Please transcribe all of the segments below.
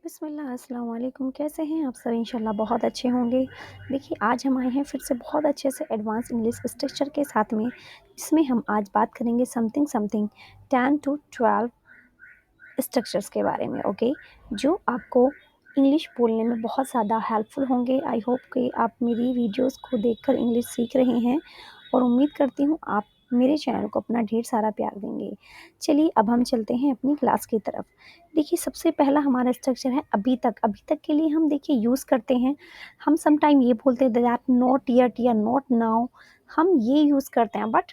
बिस्मिल्लाह अस्सलाम वालेकुम। कैसे हैं आप सब? इंशाल्लाह बहुत अच्छे होंगे। देखिए आज हम आए हैं फिर से बहुत अच्छे से एडवांस इंग्लिश स्ट्रक्चर के साथ में, जिसमें हम आज बात करेंगे समथिंग समथिंग 10 to 12 स्ट्रक्चर्स के बारे में। ओके, जो आपको इंग्लिश बोलने में बहुत ज़्यादा हेल्पफुल होंगे। आई होप कि आप मेरी वीडियोस को देखकर इंग्लिश सीख रहे हैं और उम्मीद करती हूँ आप मेरे चैनल को अपना ढेर सारा प्यार देंगे। चलिए अब हम चलते हैं अपनी क्लास की तरफ। देखिए सबसे पहला हमारा स्ट्रक्चर है अभी तक। अभी तक के लिए हम देखिए यूज़ करते हैं, हम समटाइम ये बोलते हैं दैट नॉट येट या नॉट नाउ, हम ये यूज़ करते हैं बट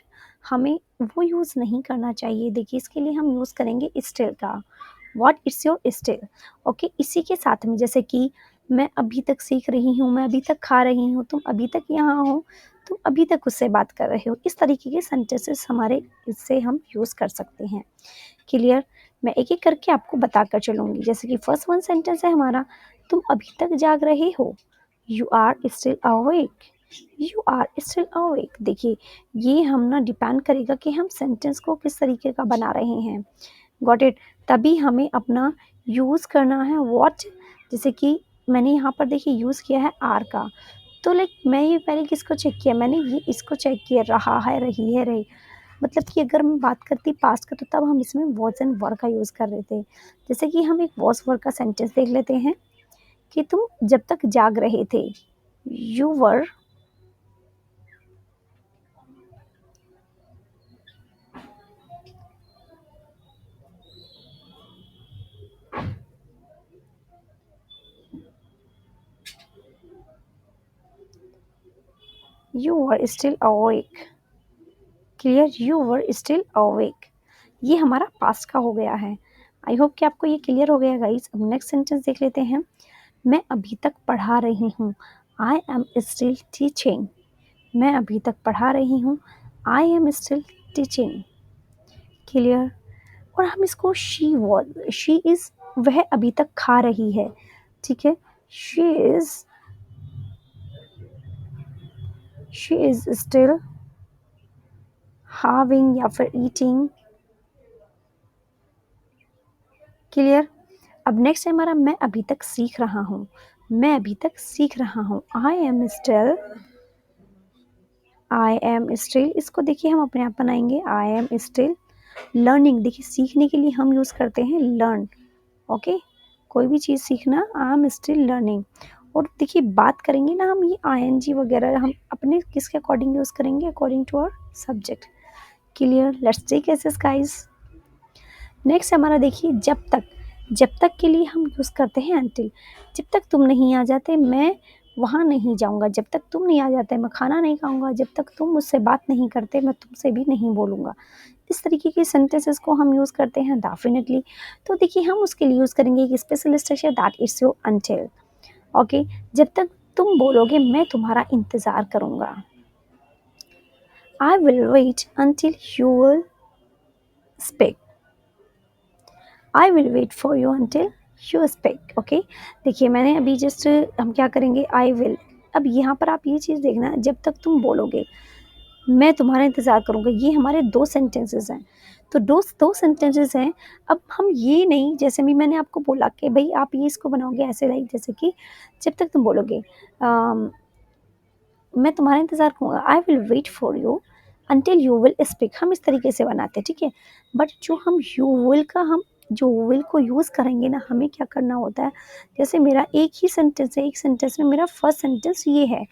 हमें वो यूज़ नहीं करना चाहिए। देखिए इसके लिए हम यूज़ करेंगे स्टिल का। What is your still. Okay, इसी के साथ में जैसे कि मैं अभी तक सीख रही हूँ, मैं अभी तक खा रही हूँ, तुम अभी तक यहाँ हो, तुम अभी तक उससे बात कर रहे हो। इस तरीके के सेंटेंसेस हमारे इससे हम यूज़ कर सकते हैं। क्लियर? मैं एक एक करके आपको बताकर चलूँगी। जैसे कि फर्स्ट वन सेंटेंस है हमारा, तुम अभी तक जाग रहे हो। You are still awake. You are still awake. देखिए ये हम ना डिपेंड करेगा कि हम सेंटेंस को किस तरीके का बना रहे हैं। Got it? तभी हमें अपना यूज़ करना है व्हाट। जैसे कि मैंने यहाँ पर देखिए यूज़ किया है आर का, तो लाइक मैं ये पहले किसको चेक किया, मैंने ये इसको चेक किया, रहा है, रही है, रही। मतलब कि अगर मैं बात करती पास्ट का तो तब हम इसमें वॉज एंड वर का यूज़ कर रहे थे। जैसे कि हम एक वॉज वर का सेंटेंस देख लेते हैं कि तुम जब तक जाग रहे थे। You were you were still awake. Clear? You were still awake. ये हमारा पास्ट का हो गया है। आई होप कि आपको ये क्लियर हो गया गाइस। अब नेक्स्ट सेंटेंस देख लेते हैं। मैं अभी तक पढ़ा रही हूँ। I am still teaching. मैं अभी तक पढ़ा रही हूँ। I am still teaching. Clear? और हम इसको शी इज़, वह अभी तक खा रही है। ठीक है, शी इज़ स्टिल हैविंग या फिर ईटिंग। क्लियर? अब नेक्स्ट है हमारा मैं अभी तक सीख रहा हूँ। मैं अभी तक सीख रहा हूँ। आई एम स्टिल, इसको देखिए हम अपने आप बनाएंगे। I am still learning. देखिए सीखने के लिए हम यूज़ करते हैं लर्न। ओके, कोई भी चीज़ सीखना, आई एम स्टिल लर्निंग। और देखिए बात करेंगे ना हम, ये आईएनजी वगैरह हम अपने किसके अकॉर्डिंग यूज़ करेंगे, according to our subject. Clear? Let's take assess guys. Next हमारा देखिए जब तक। जब तक के लिए हम यूज़ करते हैं अनटिल। जब तक तुम नहीं आ जाते मैं वहाँ नहीं जाऊँगा। जब तक तुम नहीं आ जाते मैं खाना नहीं खाऊँगा। जब तक तुम मुझसे बात नहीं करते मैं तुमसे भी नहीं बोलूँगा। इस तरीके के सेंटेंसेस को हम यूज़ करते हैं डेफिनेटली। तो देखिए हम उसके लिए यूज़ करेंगे एक special structure that is your until. Okay, जब तक तुम बोलोगे मैं तुम्हारा इंतज़ार करूँगा। I will wait until you will speak. I will wait for you until you speak. Okay, देखिए मैंने अभी जस्ट हम क्या करेंगे, आई विल। अब यहाँ पर आप ये चीज़ देखना, जब तक तुम बोलोगे मैं तुम्हारा इंतज़ार करूँगा, ये हमारे दो सेंटेंसेस हैं। तो दो सेंटेंसेस हैं। अब हम ये नहीं, जैसे भी मैंने आपको बोला कि भाई आप ये इसको बनाओगे ऐसे, लाइक जैसे कि जब तक तुम बोलोगे मैं तुम्हारा इंतज़ार करूँगा, I will wait for you until you will speak. हम इस तरीके से बनाते हैं, ठीक है। बट जो हम यू विल का, हम जो विल को यूज़ करेंगे ना, हमें क्या करना होता है, जैसे मेरा एक ही सेंटेंस है, एक सेंटेंस में मेरा फर्स्ट सेंटेंस ये है,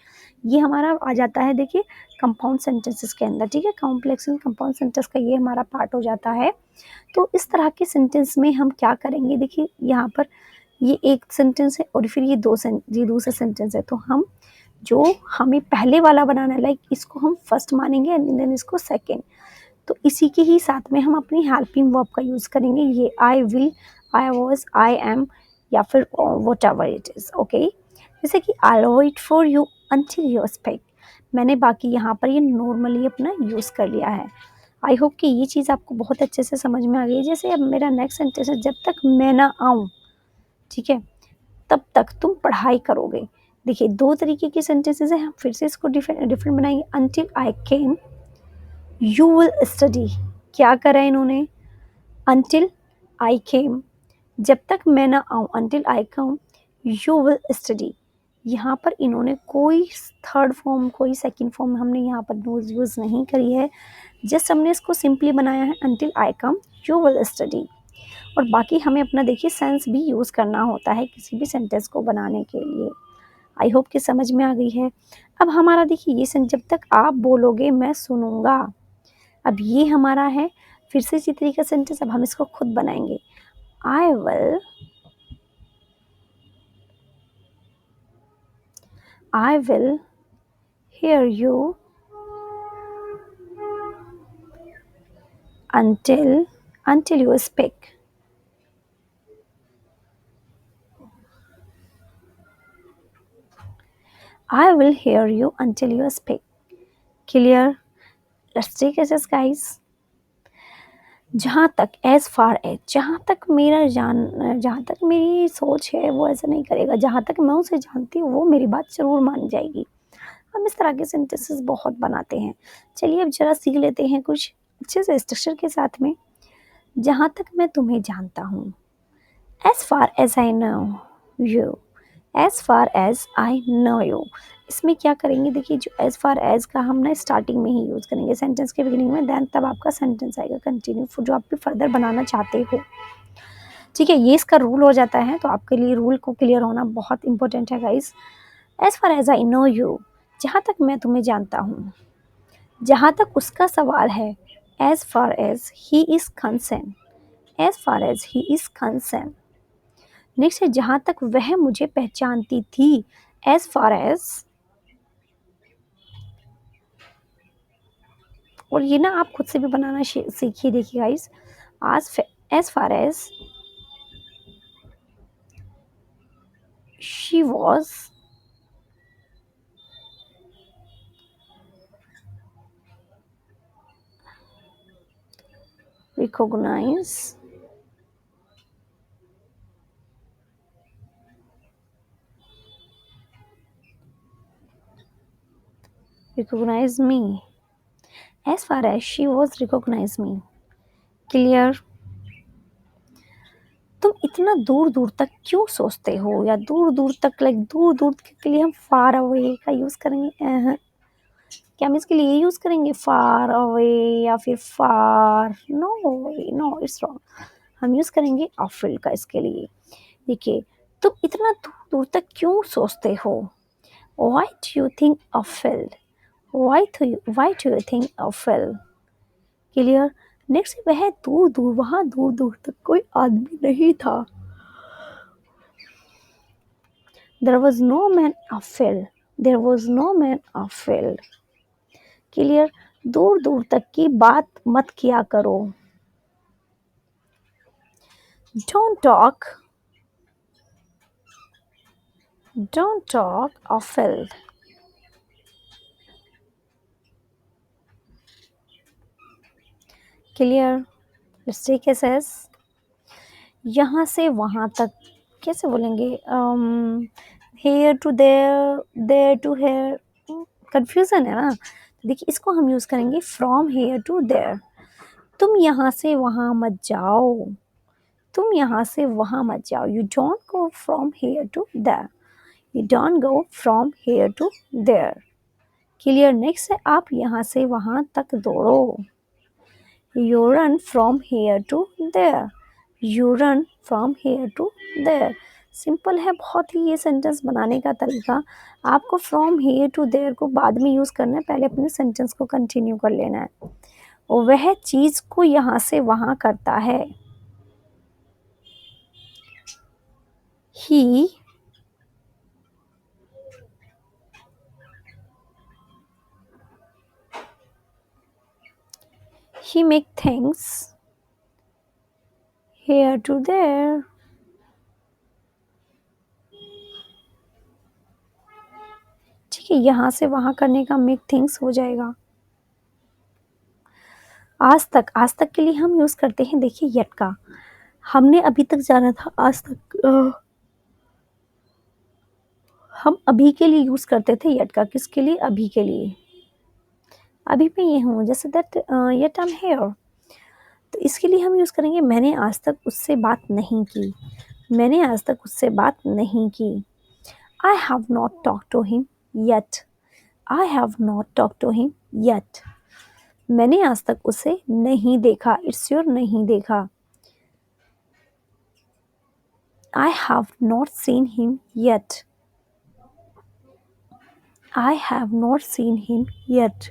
ये हमारा आ जाता है देखिए कंपाउंड सेंटेंसेस के अंदर, ठीक है। कॉम्प्लेक्स एंड कंपाउंड सेंटेंस का ये हमारा पार्ट हो जाता है। तो इस तरह के सेंटेंस में हम क्या करेंगे, देखिए यहाँ पर ये एक सेंटेंस है और फिर ये दूसरा सेंटेंस है। तो हम जो हमें पहले वाला बनाना है, लाइक इसको हम फर्स्ट मानेंगे एंड देन इसको सेकेंड। तो इसी के ही साथ में हम अपनी हेल्पिंग वर्ब का यूज़ करेंगे, ये I will, I was, I am या फिर whatever it is. Okay, जैसे कि I wait for you until you speak. मैंने बाकी यहाँ पर ये नॉर्मली अपना यूज़ कर लिया है। आई होप कि ये चीज़ आपको बहुत अच्छे से समझ में आ गई है। जैसे अब मेरा नेक्स्ट सेंटेंस है, जब तक मैं ना आऊँ, ठीक है, तब तक तुम पढ़ाई करोगे। देखिए दो तरीके के सेंटेंसेस हैं, हम फिर से इसको डिफरेंट बनाएंगे। Until I came you will study. क्या करा इन्होंने, अंटिल आई केम जब तक मैं ना आऊँ, until I come you will study। यहाँ पर इन्होंने कोई थर्ड फॉर्म कोई सेकंड फॉर्म हमने यहाँ पर यूज़ नहीं करी है, जस्ट हमने इसको सिंपली बनाया है until I come you will study। और बाकी हमें अपना देखिए सेंस भी यूज़ करना होता है किसी भी सेंटेंस को बनाने के लिए। आई होप कि समझ में आ गई है। अब हमारा देखिए ये सेंस, जब तक आप बोलोगे मैं सुनूंगा, अब ये हमारा है फिर से इसी तरीके का सेंटेंस। अब हम इसको खुद बनाएंगे। I will hear you until you speak। I will hear you until you speak। Clear? Let's take this guys। जहाँ तक as far as, जहाँ तक मेरी सोच है वो ऐसा नहीं करेगा, जहाँ तक मैं उसे जानती हूँ वो मेरी बात ज़रूर मान जाएगी। हम इस तरह के सेंटेंसेस बहुत बनाते हैं। चलिए अब ज़रा सीख लेते हैं कुछ अच्छे से स्ट्रक्चर के साथ में। जहाँ तक मैं तुम्हें जानता हूँ, as far as I know you। as far as I know you, इसमें क्या करेंगे देखिए, जो as far as का हम ना स्टार्टिंग में ही यूज़ करेंगे सेंटेंस के बिगिनिंग में, देन तब आपका सेंटेंस आएगा कंटिन्यू जो आप भी फर्दर बनाना चाहते हो। ठीक है, ये इसका रूल हो जाता है, तो आपके लिए रूल को क्लियर होना बहुत इंपॉर्टेंट है guys. as far as I know you, जहाँ तक मैं तुम्हें जानता हूँ, जहाँ तक उसका सवाल है as far as he is concerned। as far as he is concerned। Next है जहाँ तक वह मुझे पहचानती थी, as far as, और ये ना आप खुद से भी बनाना सीखिए। देखिए guys, as far as she was recognized me। as far as she was recognized me। Clear? तुम इतना दूर दूर तक क्यों सोचते हो, या दूर दूर तक लाइक दूर दूर के लिए हम फार अवे का यूज़ करेंगे। क्या हम इसके लिए यूज़ करेंगे फार अवे या फिर far, no way, no it's wrong. हम यूज़ करेंगे अफिल्ड का इसके लिए। देखिए, तुम इतना दूर दूर तक क्यों सोचते हो, why do you think afield, why do you think afield. Clear? Next, वह दूर दूर, वहाँ दूर दूर तक कोई आदमी नहीं था, there was no man afield, there was no man afield. Clear? दूर दूर तक की बात मत किया करो, don't talk afield. Clear? Let's take S S. यहाँ से वहाँ तक कैसे बोलेंगे, here to there, there to here, confusion है ना। देखिए, इसको हम यूज़ करेंगे फ्रॉम हेयर टू देयर। तुम यहाँ से वहाँ मत जाओ, तुम यहाँ से वहाँ मत जाओ, you don't go from here to there, you don't go from here to there. Clear? Next है, आप यहाँ से वहाँ तक दौड़ो, you run from here to there, you run from here to there. Simple है बहुत ही ये सेंटेंस बनाने का तरीका। आपको फ्रॉम हेयर टू देयर को बाद में यूज़ करना है, पहले अपने सेंटेंस को कंटिन्यू कर लेना है। और वह चीज़ को यहाँ से वहाँ करता है, he make things here to there. ठीक है, यहाँ से वहाँ करने का मेक थिंग्स हो जाएगा। आज तक के लिए हम यूज़ करते हैं देखिए येट का। हमने अभी तक जाना था आज तक, हम अभी के लिए यूज़ करते थे येट का। किसके लिए? अभी के लिए। अभी मैं ये हूँ, जैसे that yet I am here, तो इसके लिए हम यूज़ करेंगे मैंने आज तक उससे बात नहीं की। मैंने आज तक उससे बात नहीं की। I have not talked to him yet. I have not talked to him yet. मैंने आज तक उसे नहीं देखा। इट्स योर नहीं देखा। I have not seen him yet. I have not seen him yet.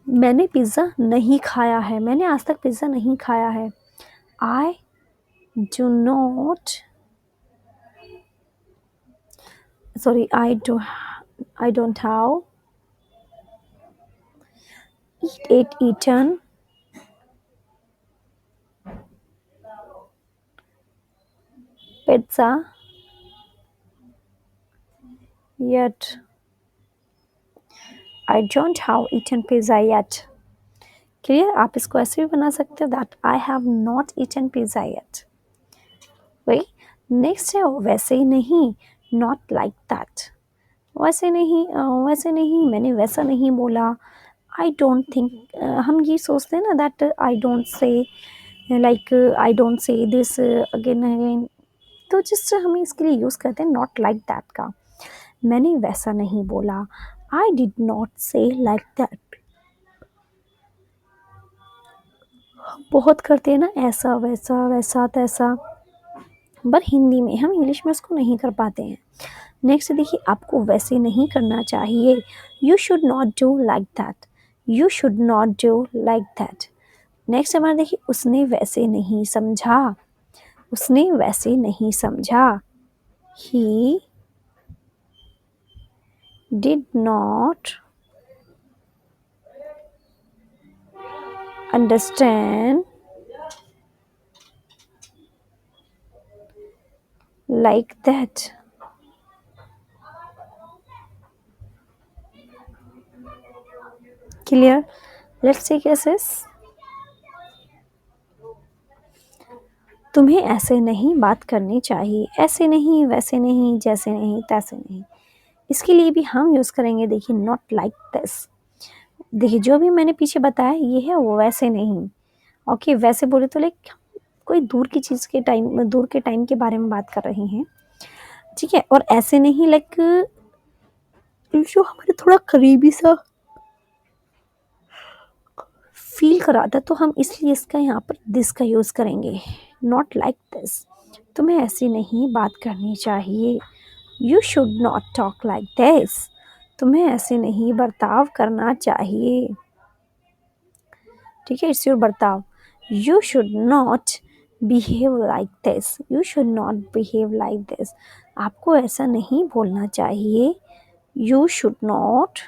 मैंने पिज़्ज़ा नहीं खाया है। मैंने आज तक पिज़्ज़ा नहीं खाया है। I do not. Sorry, I don't have eaten pizza yet. I don't have eaten pizza yet. Clear? आप इसको ऐसे भी बना सकते हो that I have not eaten pizza yet. वही नेक्स्ट है वैसे ही नहीं, नॉट लाइक दैट। वैसे नहीं वैसे नहीं, मैंने वैसा नहीं बोला। आई डोंट थिंक, हम ये सोचते हैं ना that I don't say, like I don't say this again again, तो जस्ट हमें इसके लिए यूज़ करते हैं नॉट लाइक दैट का। मैंने वैसा नहीं बोला। आई डिड नॉट से लाइक दैट। बहुत करते हैं ना ऐसा वैसा वैसा तैसा, पर हिंदी में, हम इंग्लिश में उसको नहीं कर पाते हैं। नेक्स्ट देखिए, आपको वैसे नहीं करना चाहिए। You should not do like that. You should not do like that. Next हमारा देखिए, उसने वैसे नहीं समझा। उसने वैसे नहीं समझा। He did not understand like that. Clear? Let's see cases. तुम्हें ऐसे नहीं बात करनी चाहिए। ऐसे नहीं, वैसे नहीं, जैसे नहीं, तैसे नहीं। इसके लिए भी हम यूज़ करेंगे देखिए नॉट लाइक दिस। देखिए जो भी मैंने पीछे बताया ये है वो वैसे नहीं। ओके, वैसे बोले तो लाइक कोई दूर की चीज़ के टाइम, दूर के टाइम के बारे में बात कर रहे हैं, ठीक है। और ऐसे नहीं लाइक जो हमारे थोड़ा करीबी सा फील कराता, तो हम इसलिए इसका यहाँ पर दिस का यूज़ करेंगे, नॉट लाइक दिस। तुम्हें ऐसी नहीं बात करनी चाहिए। You should not talk like this. तुम्हें ऐसे नहीं बर्ताव करना चाहिए, ठीक है। इट्स योर बर्ताव। You should not behave like this. You should not behave like this. आपको ऐसा नहीं बोलना चाहिए। You should not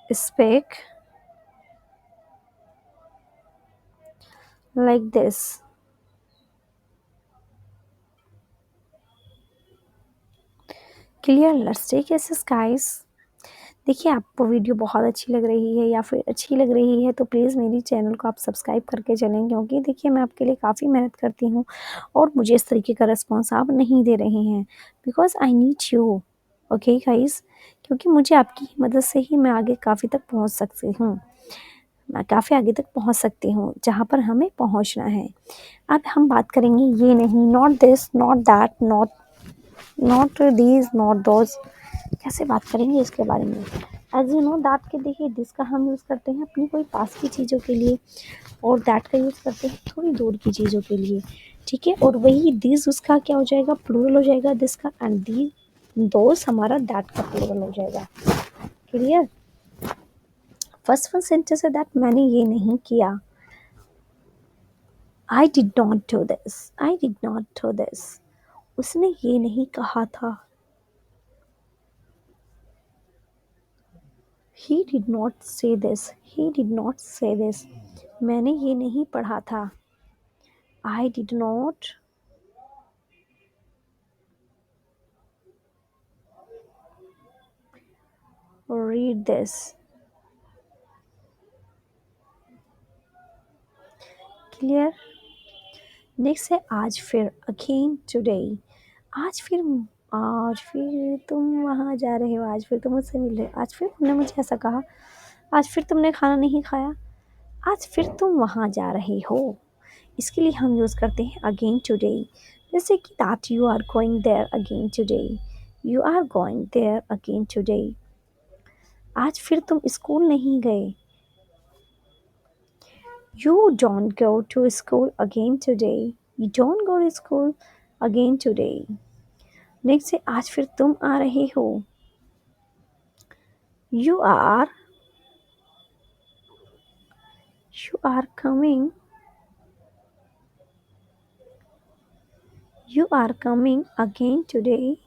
speak like this. Clear? Let's take exercise guys. देखिए आपको वीडियो बहुत अच्छी लग रही है या फिर अच्छी लग रही है तो प्लीज़ मेरी चैनल को आप सब्सक्राइब करके चलें, क्योंकि देखिए मैं आपके लिए काफ़ी मेहनत करती हूँ और मुझे इस तरीके का रिस्पॉन्स आप नहीं दे रहे हैं, because I need you. Okay guys, क्योंकि मुझे आपकी मदद से ही मैं आगे काफ़ी तक पहुँच सकती हूँ। मैं काफ़ी आगे तक पहुँच सकती हूँ जहाँ पर हमें पहुँचना है। अब हम बात करेंगे ये नहीं, not this, not that, not not these, not those. कैसे बात करेंगे इसके बारे में? एज यू नो दैट के देखिए दिस का हम यूज़ करते हैं अपनी कोई पास की चीज़ों के लिए, और दैट का यूज़ करते हैं थोड़ी दूर की चीज़ों के लिए, ठीक है। और वही दिस उसका क्या हो जाएगा, प्लूरल हो जाएगा दिस का, एंड दी दोस हमारा दैट का प्लूरल हो जाएगा। क्लियर? फर्स्ट वन सेंटेंस है दैट मैंने ये नहीं किया। I did not do this. I did not do this. उसने ये नहीं कहा था। He did not say this. He did not say this. मैंने ये नहीं पढ़ा था। I did not read this. Clear? Next है आज फिर, अगेन टुडे। आज फिर आज फिर तुम वहाँ जा रहे हो, आज फिर तुम मुझसे मिल रहे हो, आज फिर तुमने मुझे ऐसा कहा, आज फिर तुमने खाना नहीं खाया, आज फिर तुम वहाँ जा रहे हो। इसके लिए हम यूज़ करते हैं अगेन टुडे। जैसे कि that you are going there again today, you are going there again today. आज फिर तुम स्कूल नहीं गए, you don't go to school again today, you don't go to school again today. Next है आज फिर तुम आ रहे हो, you are coming, you are coming again today.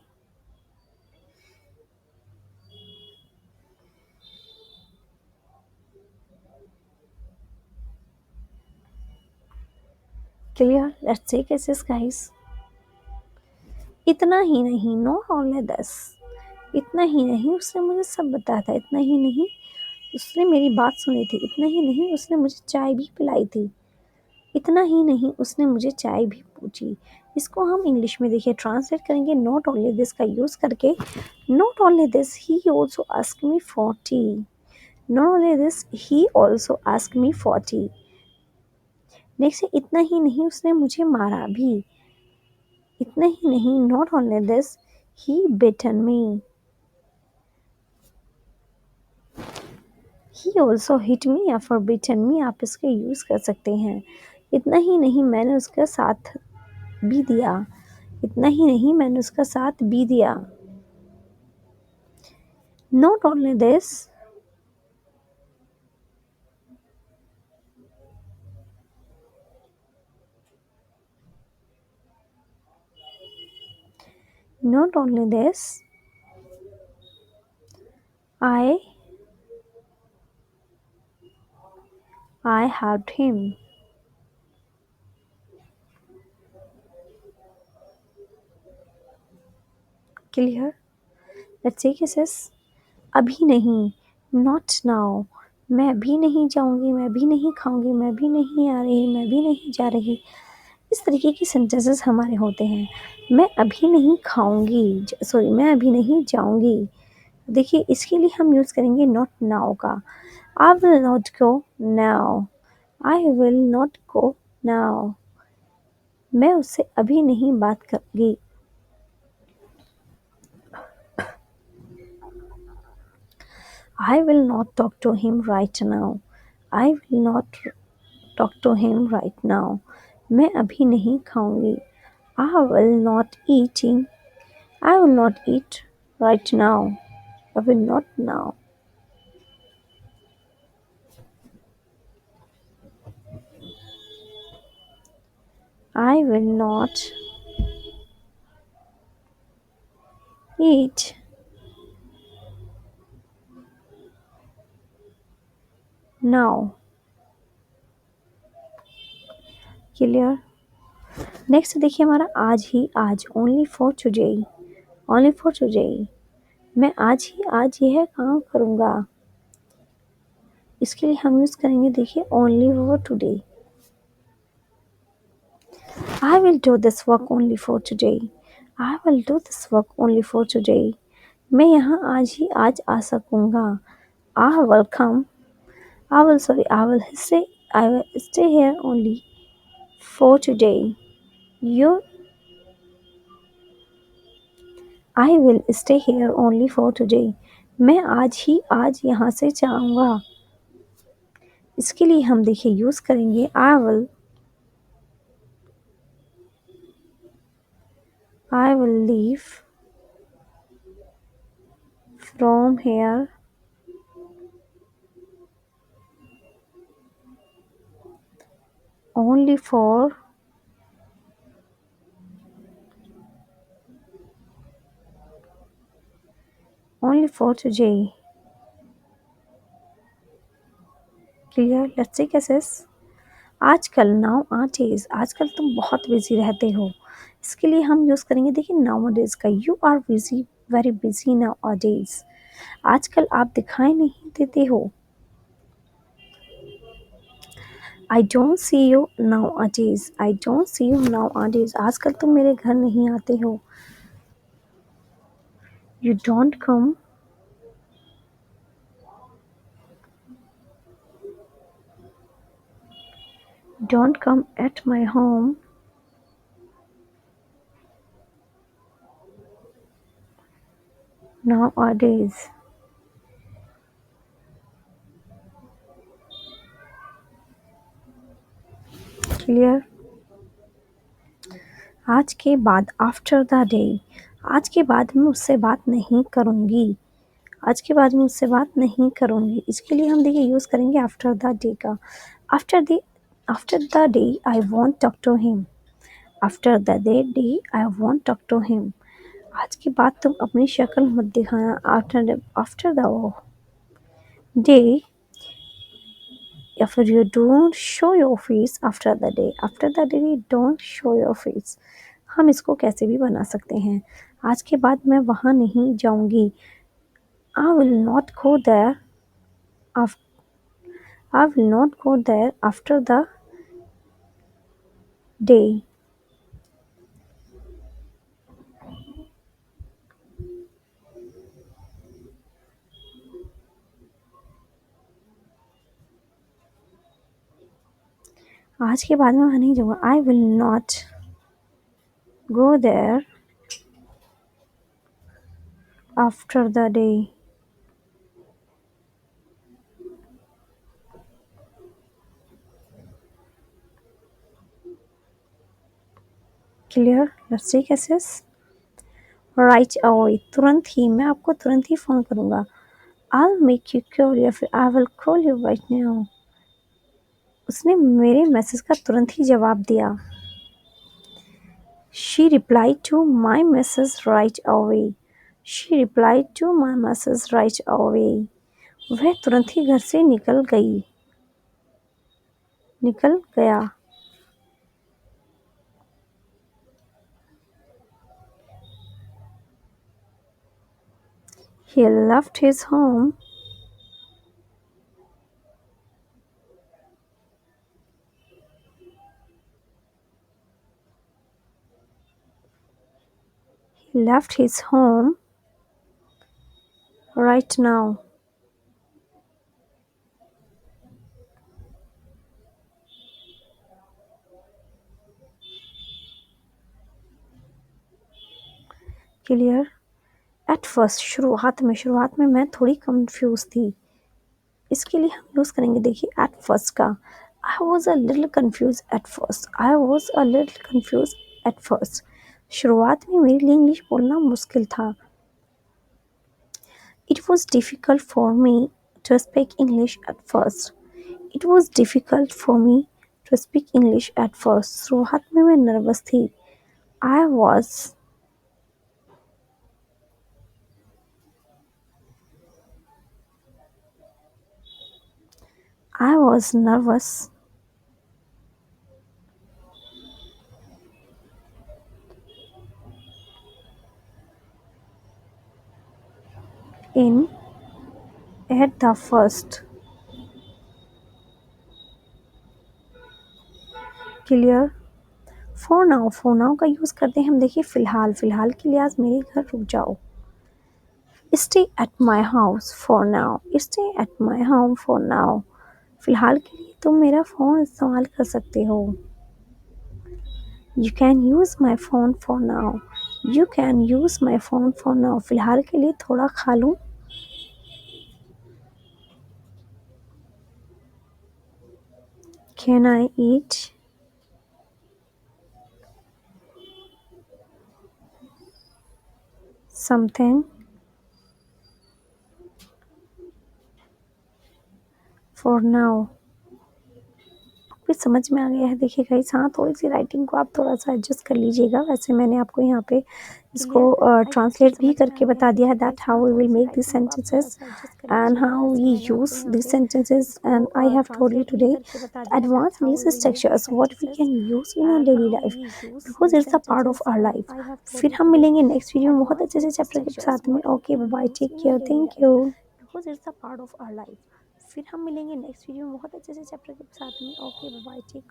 Clear? Let's take cases, guys. इतना ही नहीं, not only this. इतना ही नहीं उसने मुझे सब बताया था, इतना ही नहीं उसने मेरी बात सुनी थी, इतना ही नहीं उसने मुझे चाय भी पिलाई थी, इतना ही नहीं उसने मुझे चाय भी पूछी। इसको हम इंग्लिश में देखिए ट्रांसलेट करेंगे नॉट ओनली दिस का यूज़ करके। Not only this he also ask me for T, not only this he also ask me for T. Next इतना ही नहीं उसने मुझे मारा भी, इतना ही नहीं not only this he beaten me, he also hit me या फॉर बेटन मी आप इसके यूज़ कर सकते हैं। इतना ही नहीं मैंने उसका साथ भी दिया, इतना ही नहीं मैंने उसका साथ भी दिया। Not only this, not only this I helped him. Clear? Let's see cases. अभी नहीं, नॉट नाउ, मैं भी नहीं जाऊंगी, मैं भी नहीं खाऊंगी, मैं भी नहीं आ रही, मैं भी नहीं जा रही। इस तरीके की सेंटेंसेस हमारे होते हैं। मैं अभी नहीं खाऊंगी, सॉरी मैं अभी नहीं जाऊंगी। देखिए इसके लिए हम यूज़ करेंगे नॉट नाउ का। आई will not go now, I will not go now, मैं उससे अभी नहीं बात करूंगी। I will not talk to him right now. I will not talk to him right now. मैं अभी नहीं खाऊंगी। I will not eating. I will not eat right now. I will not now. I will not eat now. Clear? Next देखिए हमारा आज ही आज, only for today, only for today. मैं आज ही आज यह काम करूँगा। इसके लिए हम यूज़ करेंगे देखिए only for today. I will do this work only for today. I will do this work only for today. मैं यहाँ आज ही आज आ सकूँगा। I will come. I will stay here only for today. You, I will stay here only for today. मैं आज ही आज यहाँ से जाऊँगा। इसके लिए हम देखिए यूज़ करेंगे I will leave from here only for today. Clear? Let's see cases. आजकल नाउ डेज, आजकल तुम बहुत बिजी रहते हो। इसके लिए हम यूज़ करेंगे देखिए नाउ डेज का। You are busy, very busy nowadays. आजकल आप दिखाई नहीं देते हो। I don't see you nowadays, I don't see you nowadays. आजकल तुम मेरे घर नहीं आते हो। You don't come at my home nowadays. Clear? आज के बाद आफ्टर द डे, आज के बाद मैं उससे बात नहीं करूँगी, आज के बाद मैं उससे बात नहीं करूँगी। इसके लिए हम देखिए यूज़ करेंगे आफ्टर द डे का। After the after the day I want talk to him, after the day I want talk to him. आज के बाद तुम अपनी शक्ल मत दिखाना। आफ्टर द डे या फिर you don't show your face after the day don't show your face. हम इसको कैसे भी बना सकते हैं। आज के बाद मैं वहाँ नहीं जाऊँगी। I will not go there I will not go there after the day. आज के बाद में वहाँ नहीं जाऊँगा। I will not go there after the day. Clear? Let's take access. Right away. तुरंत ही, मैं आपको तुरंत ही फ़ोन करूँगा। I'll make you call या फिर I will call you right now. उसने मेरे मैसेज का तुरंत ही जवाब दिया। She replied to my message right away. She replied to my message right away. वह तुरंत ही घर से निकल गया। He left his home. He left his home right now. Clear? At first, शुरुआत में मैं थोड़ी कंफ्यूज थी। इसके लिए हम यूज़ करेंगे देखिए at first का। I was a little confused at first. I was a little confused at first. शुरुआत में मेरे लिए इंग्लिश बोलना मुश्किल था। It was difficult for me to speak English at first. It was difficult for me to speak English at first. शुरुआत में मैं नर्वस थी। I was nervous in at the first. Clear? For now का use करते हैं हम देखिए फ़िलहाल के लिए आज मेरे घर रुक जाओ। Stay at my house for now. Stay at my home for now. फ़िलहाल के लिए तुम मेरा फ़ोन इस्तेमाल कर सकते हो। You can use my phone for now. You can use my phone for now. फ़िलहाल के लिए थोड़ा खा लूँ। Can I eat something for now? भी समझ में आ गया है देखिए गाइस। हाँ, थोड़ी-सी राइटिंग को आप थोड़ा-सा एडजस्ट कर लीजिएगा। वैसे मैंने आपको यहाँ पे इसको ट्रांसलेट भी करके बता दिया है that how we will make this sentences and how we use this sentences and I have told you today advance English structures what we can use in our daily life because it's a part of our life. फिर हम मिलेंगे next video में बहुत अच्छे से chapter के साथ में। Okay, bye, take care, thank you. Because it's a part of our life. फिर हम मिलेंगे नेक्स्ट वीडियो में बहुत अच्छे से चैप्टर के साथ में। Okay, bye, take